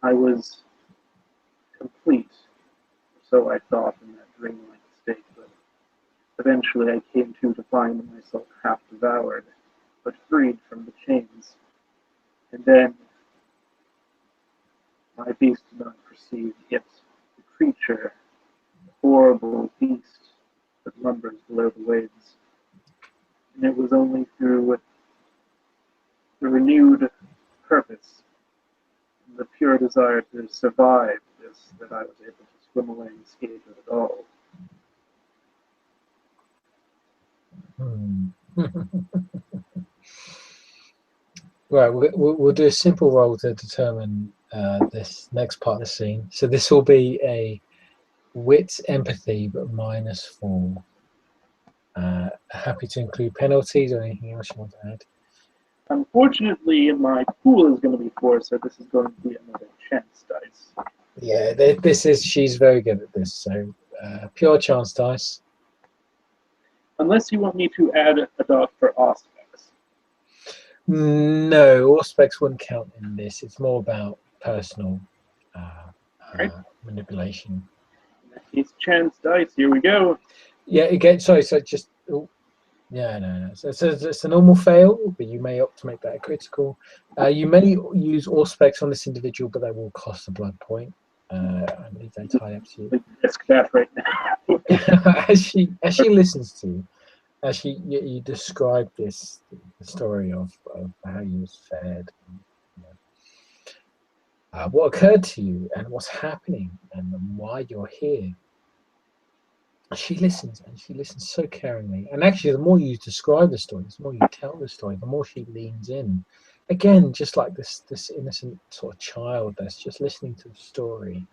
I was complete, so I thought in that dreamlike state, but eventually I came to find myself half devoured, but freed from the chains. And then my beast did not perceive it, the creature, the horrible beast that lumbers below the waves. And it was only through the renewed purpose and the pure desire to survive this that I was able to swim away and escape it at all. Right, we'll do a simple roll to determine this next part of the scene. So this will be a wit empathy, but -4. Happy to include penalties or anything else you want to add? Unfortunately, my pool is going to be 4, so this is going to be another chance dice. Yeah, she's very good at this. So pure chance dice. Unless you want me to add a dot for auspex. No, auspex wouldn't count in this. It's more about personal Right. manipulation. In that case, chance dice. Here we go. Yeah, again, sorry, so just yeah, no. So it's a normal fail, but you may opt to make that a critical. You may use auspex on this individual, but that will cost a blood point. I leave that entirely up to you. Risk that right now. as she listens to you, as you describe the story of how you was fed, what occurred to you, and what's happening, and why you're here. She listens, and she listens so caringly. And actually, the more you describe the story, the more you tell the story, the more she leans in. Again, just like this innocent sort of child that's just listening to the story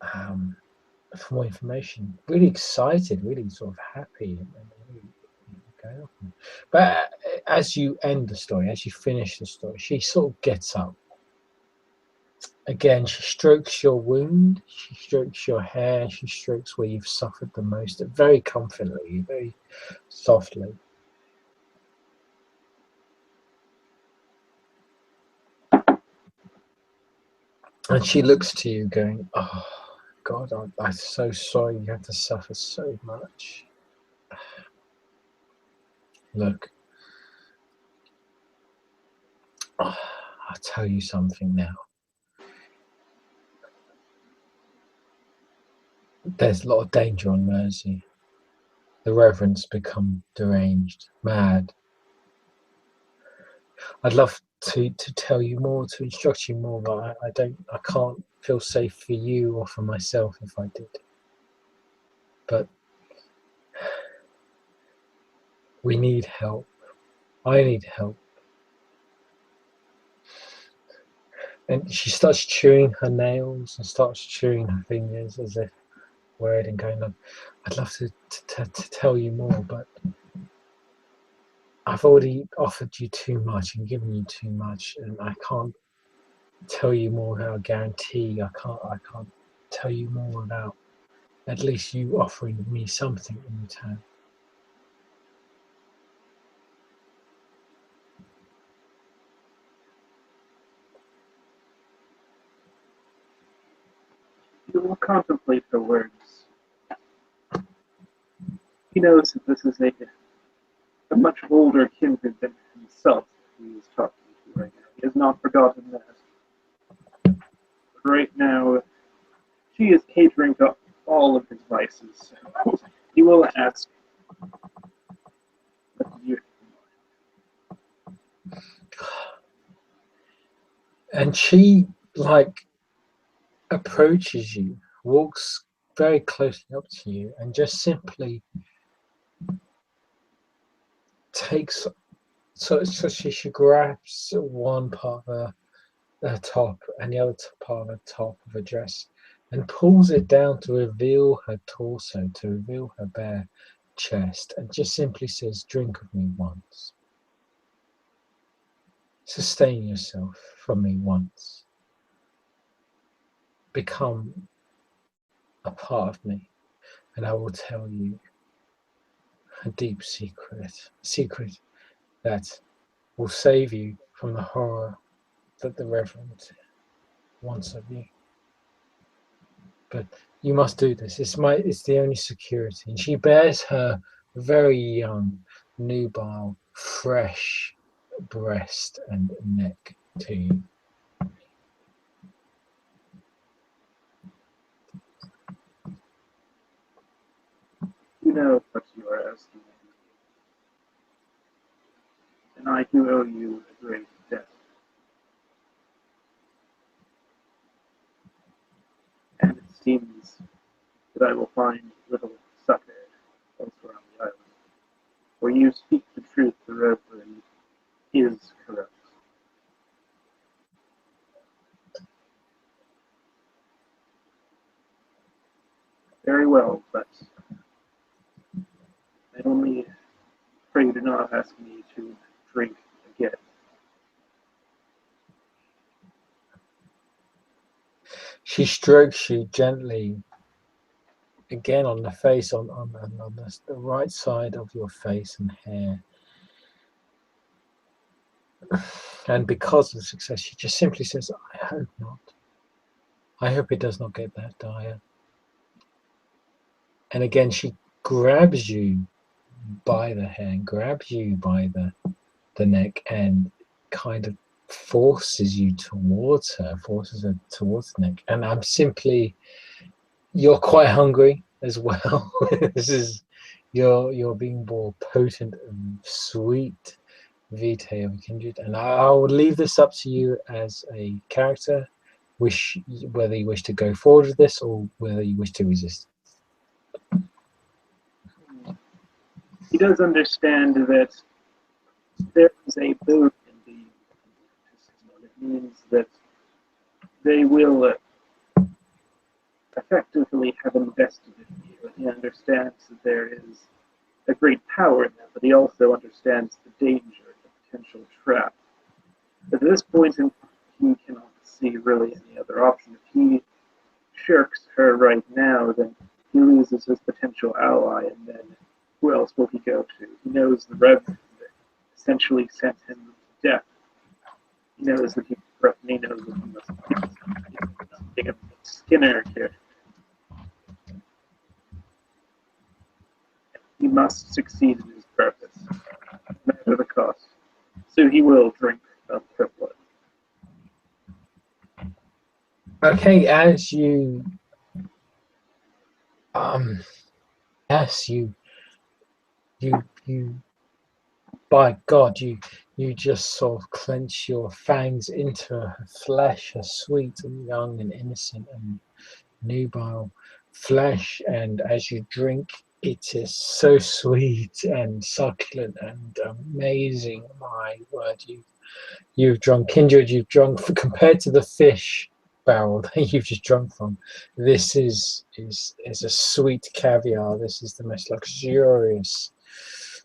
for more information. Really excited, really sort of happy, and really going off. But as you end the story, as you finish the story, she sort of gets up. Again, she strokes your wound, she strokes your hair, she strokes where you've suffered the most, very comfortably, very softly. And she looks to you going, oh, God, I'm so sorry you had to suffer so much. Look, I'll tell you something now. There's a lot of danger on Mersey. The Reverend's become deranged, mad. I'd love to tell you more, to instruct you more, but I can't feel safe for you or for myself if I did. But we need help. I need help. And she starts chewing her nails and starts chewing her fingers as if worried and going on. I'd love to tell you more, but I've already offered you too much and given you too much, and I can't tell you more without a guarantee. I can't tell you more without at least you offering me something in return. He will contemplate her words. He knows that this is a much older kindred than himself he is talking to right now. He has not forgotten that. But right now, she is catering to all of his vices. So he will ask, what do you And she like approaches you, walks very closely up to you, and just simply takes so she grabs one part of her top and the other part of her top of her dress and pulls it down to reveal her torso, to reveal her bare chest, and just simply says, "Drink of me once. Sustain yourself from me once. Become a part of me, and I will tell you a deep secret that will save you from the horror that the Reverend wants of you. But you must do this. It's the only security." And she bears her very young, nubile, fresh breast and neck to you. You know what you are asking me, and I do owe you a great debt. And it seems that I will find little succor elsewhere on the island. For you speak the truth, the Reverend is corrupt. Very well, but I only pray you do not ask me to drink again. She strokes you gently again on the face, on the right side of your face and hair. And because of the success, she just simply says, "I hope not. I hope it does not get that dire." And again, she grabs you by the hair, grabs you by the neck, and kind of forces you towards her, forces her towards the neck. And I'm simply, you're quite hungry as well. This is, you're being more potent and sweet vitae of kindred. And I'll leave this up to you as a character, whether you wish to go forward with this or whether you wish to resist. He does understand that there is a boon in the system. It means that they will effectively have invested in you. And he understands that there is a great power in that, but he also understands the danger, the potential trap. But at this point in time, he cannot see really any other option. If he shirks her right now, then he loses his potential ally, and then who else will he go to? He knows the Reverend essentially sent him to death. He knows that he's corrupt, and he knows that he must take a Skinner here. He must succeed in his purpose, no matter the cost. So he will drink of her blood. Okay, as you yes, you by God, you just sort of clench your fangs into her flesh, her sweet and young and innocent and nubile flesh, and as you drink, it is so sweet and succulent and amazing. My word, you've drunk kindred, you've drunk compared to the fish barrel that you've just drunk from. This is a sweet caviar. This is the most luxurious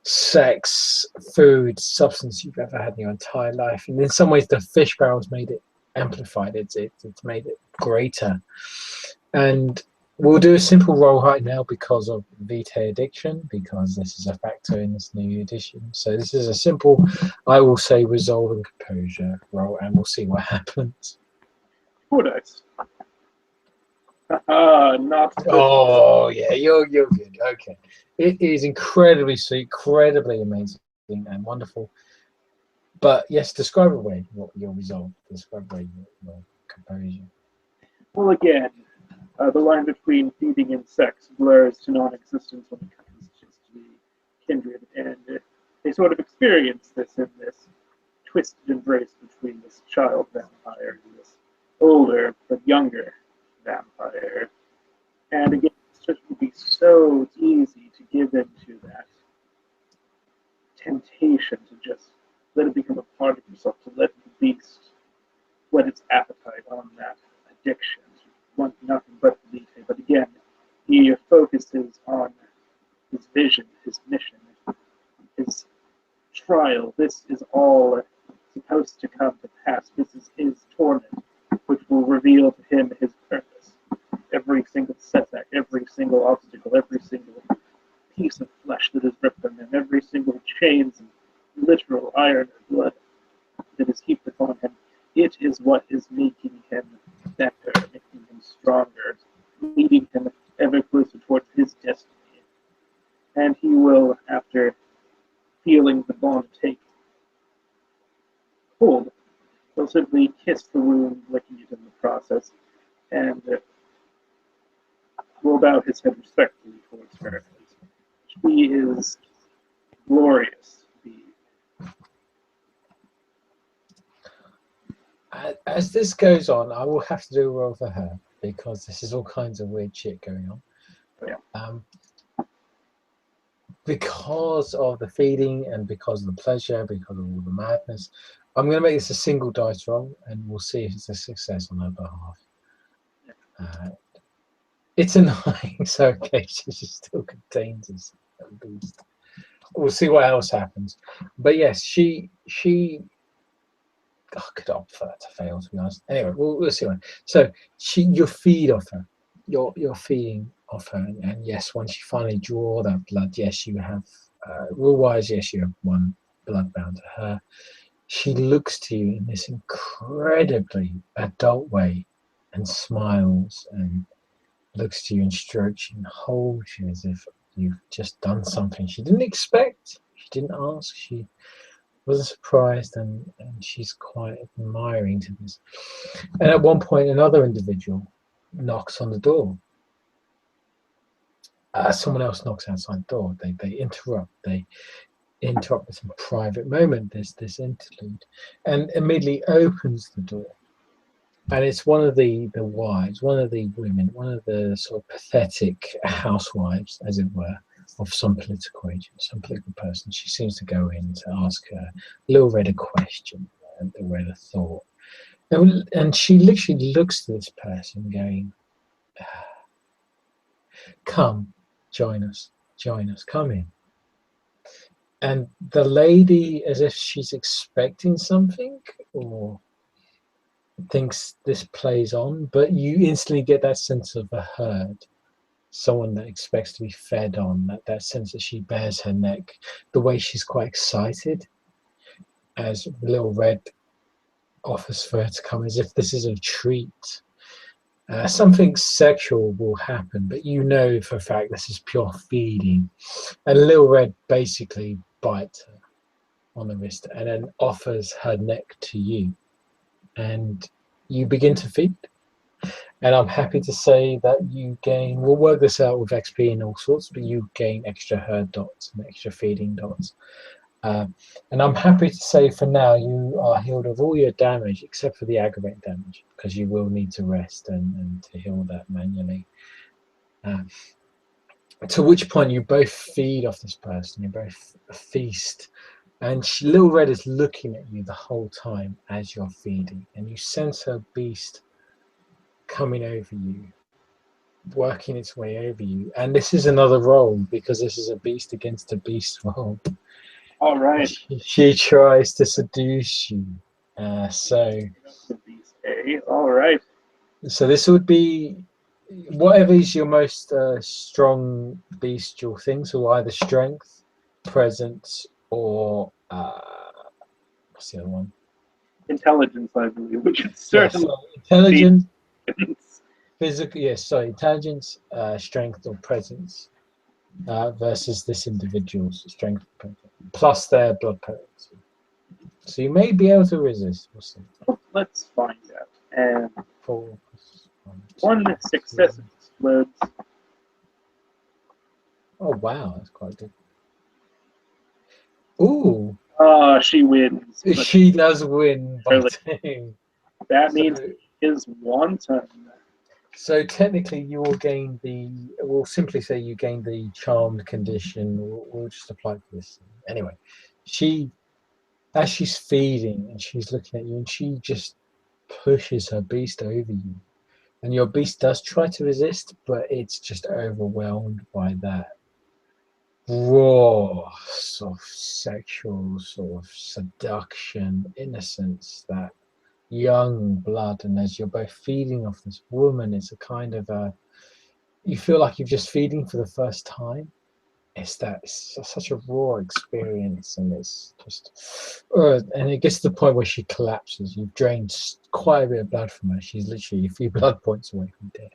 sex food substance you've ever had in your entire life. And in some ways, the fish barrels made it amplified. It's made it greater. And we'll do a simple roll right now because of vitae addiction, because this is a factor in this new edition. So this is a simple, I will say, resolve and composure roll, and we'll see what happens. 4 dice. Not good. Oh yeah, you're good. Okay, it is incredibly sweet, incredibly amazing, and wonderful. But yes, describe away what your resolve. Describe away your composure. Well, again, the line between feeding and sex blurs to non-existence when it comes just to the kindred, and they sort of experience this in this twisted embrace between this child vampire and this older but younger vampire. And again, it's just would be so easy to give into that temptation to just let it become a part of yourself, to let the beast whet its appetite on that addiction, to want nothing but the vitae. But again, he focuses on his vision, his mission, his trial. This is all supposed to come to pass. This is his torment, which will reveal to him his purpose. Every single setback, every single obstacle, every single piece of flesh that is ripped from him, every single chains and literal iron and blood that is heaped upon him, it is what is making him better, making him stronger, leading him ever closer towards his destiny. And he will, after feeling the bond take hold, will simply kiss the wound, licking it in the process, and will bow his head respectfully towards her. She is glorious. As this goes on, I will have to do a roll for her because this is all kinds of weird shit going on. Yeah. Because of the feeding and because of the pleasure, because of all the madness, I'm going to make this a single dice roll, and we'll see if it's a success on her behalf. It's a 9, so okay, she still contains us. We'll see what else happens. But yes, she I could opt for that to fail, to be honest. Anyway, we'll see. So you feed off her. You're feeding off her, and yes, once you finally draw that blood, yes, you have rule-wise, yes, you have one blood bound to her. She looks to you in this incredibly adult way and smiles and looks to you and strokes you and holds you as if you've just done something she didn't expect. She didn't ask. She wasn't surprised, and she's quite admiring to this. And at one point, another individual knocks on the door. Someone else knocks outside the door. They interrupt. They interrupt this private moment, this interlude, and immediately opens the door. And it's one of the wives, one of the women, one of the sort of pathetic housewives, as it were, of some political agent, some political person. She seems to go in to ask Little Red a question, and Little Red a thought. And she literally looks to this person going, come, join us, come in. And the lady, as if she's expecting something or thinks this plays on, but you instantly get that sense of a herd, someone that expects to be fed on, that sense that she bares her neck, the way she's quite excited as Little Red offers for her to come, as if this is a treat. Something sexual will happen, but you know for a fact this is pure feeding. And Little Red basically bites her on the wrist and then offers her neck to you. And you begin to feed. And I'm happy to say that you gain, we'll work this out with XP and all sorts, but you gain extra herd dots and extra feeding dots. And I'm happy to say for now you are healed of all your damage except for the aggravate damage, because you will need to rest and to heal that manually. To which point you both feed off this person, you both feast. And Little Red is looking at you the whole time as you're feeding, and you sense her beast coming over you, working its way over you. And this is another roll, because this is a beast against a beast roll. All right. She tries to seduce you. So the beast Okay, all right. So this would be whatever is your most strong bestial thing. So either strength, presence, or what's the other one? Intelligence, I believe, which is Yes, certainly so intelligence, decent. physical. Yes, sorry, intelligence, strength, or presence versus this individual's strength plus their blood potency. So you may be able to resist. We'll see. Well, let's find out. And 4 plus 1, 2, one success 3. explodes. Oh wow, that's quite good. Ooh, She wins. But she does win by surely 2. that So, means he is wanton. so technically, you will gain the. We'll simply say you gain the charmed condition. We'll just apply for this. Anyway, she, as she's feeding and she's looking at you, and she just pushes her beast over you, and your beast does try to resist, but it's just overwhelmed by that raw sort of sexual sort of seduction, innocence, that young blood. And as you're both feeding off this woman, it's a kind of a, you feel like you're just feeding for the first time. It's such a raw experience, and it's just and it gets to the point where she collapses. You've drained quite a bit of blood from her. She's literally a few blood points away from death,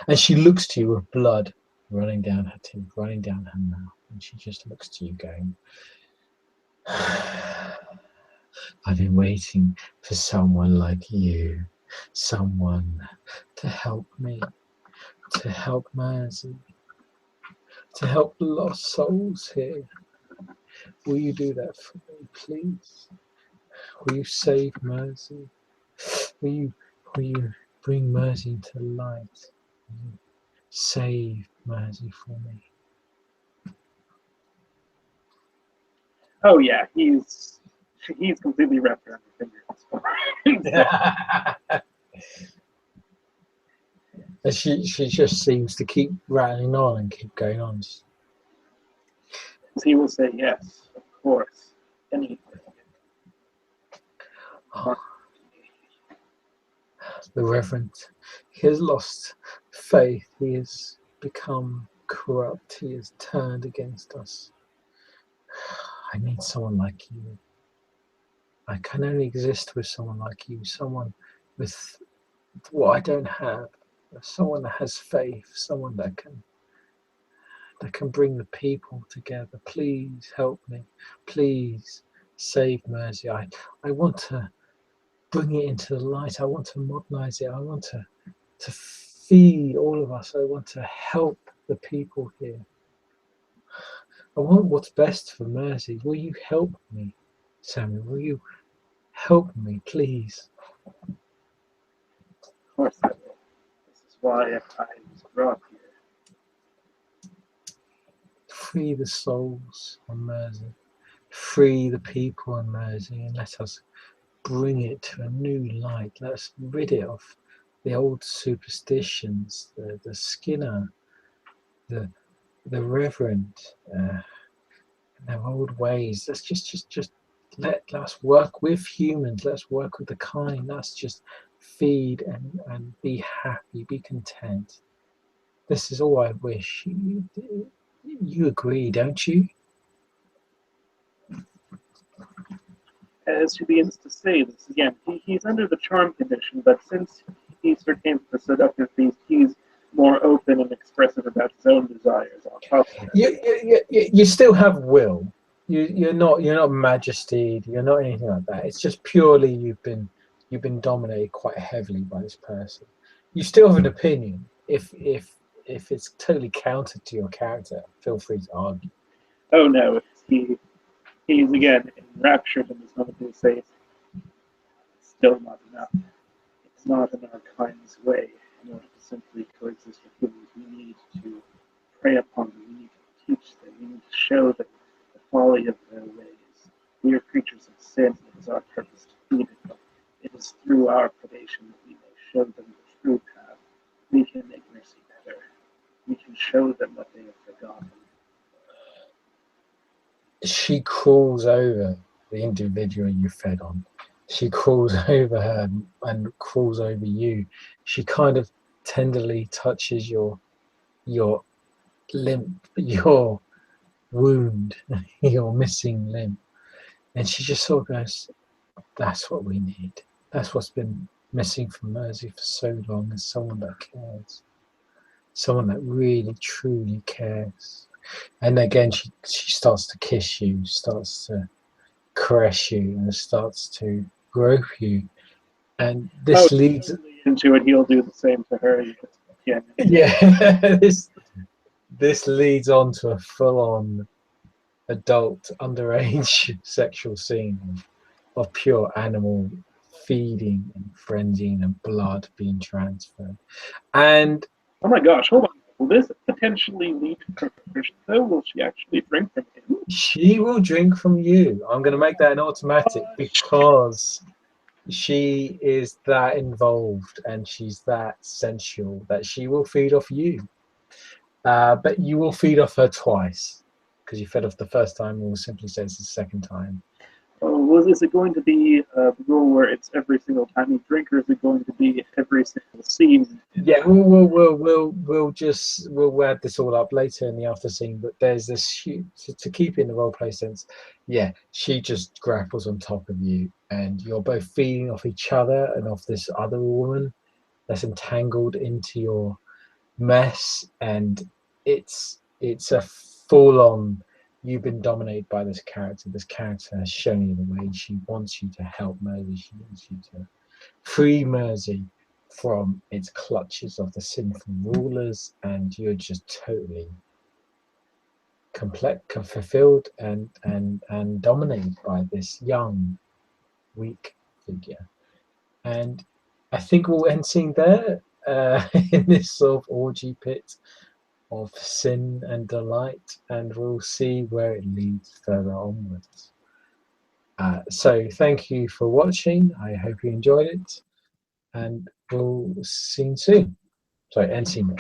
and she looks to you with blood running down her teeth, running down her mouth, and she just looks to you going, I've been waiting for someone like you, someone to help me, to help Mersey, to help the lost souls here. Will you do that for me, please? Will you save Mersey? Will you bring Mersey to light? Will you save Mersey for me? Oh yeah, he's completely wrapped around her fingers. So And she just seems to keep rattling on and keep going on. he will say yes, of course, anything. The Reverend, he has lost faith. He has become corrupt. He has turned against us. I need someone like you. I can only exist with someone like you, someone with what I don't have, someone that has faith, someone that can bring the people together. Please help me. Please save Mersey. I want to bring it into the light. I want to modernize it. I want to feed all of us. I want to help the people here. I want what's best for Mersey. Will you help me, Samuel? Will you help me, please? Of course I will. This is why I was brought here. Free the souls on Mersey. Free the people on Mersey, and let us bring it to a new light. Let us rid it of the old superstitions, the Skinner, the Reverend, their old ways. Let's just let us work with humans. Let's work with the kind. Let's just feed and be happy, be content. This is all I wish. You agree, don't you? As she begins to say this again, he's under the charm condition, but since he came to the seductive beast, he's more open and expressive about his own desires on top of that. You still have will. You're not majesty. You're not anything like that. It's just purely you've been dominated quite heavily by this person. You still have an opinion. If it's totally counter to your character, feel free to argue. Oh no, he's again enraptured in this moment. He says, "It's still not enough. It's not in our kind's way. In order to simply coexist with humans, we need to prey upon them. We need to teach them. We need to show them the folly of their ways. We are creatures of sin, and it is our purpose to feed it. But it is through our predation that we may show them the true path. We can make mercy better. We can show them what they have forgotten." She crawls over the individual you fed on, She crawls over her and crawls over you. She kind of tenderly touches your limp, your wound, your missing limb. And she just sort of goes, that's what we need. That's what's been missing from Mersey for so long, is someone that cares. Someone that really, truly cares. And again, she starts to kiss you, starts to caress you, and starts to grope you. And Oh, this leads, totally into it. He'll do the same to her. Yeah. yeah, this leads on to a full-on adult underage sexual scene of pure animal feeding and frenzying and blood being transferred. And Oh my gosh, hold on. Will this potentially lead to conversion, though? Will she actually drink from him? she will drink from you. I'm going to make that an automatic Gosh. because she is that involved and she's that sensual that she will feed off you. But you will feed off her twice because you fed off the first time. We'll simply say it's the second time. Oh, is it going to be the rule where it's every single time you drink, or is it going to be every single scene? Yeah, we'll add this all up later in the after scene. But there's this to keep in the role play sense. Yeah, she just grapples on top of you, and you're both feeding off each other and off this other woman that's entangled into your mess, and it's a full on. You've been dominated by this character. This character has shown you the way. She wants you to help Mersey. She wants you to free Mersey from its clutches of the sinful rulers, and you're just totally fulfilled and dominated by this young, weak figure. And I think we'll end scene there in this sort of orgy pit of sin and delight, and we'll see where it leads further onwards. So thank you for watching. I hope you enjoyed it, and we'll see you soon. Sorry, end scene.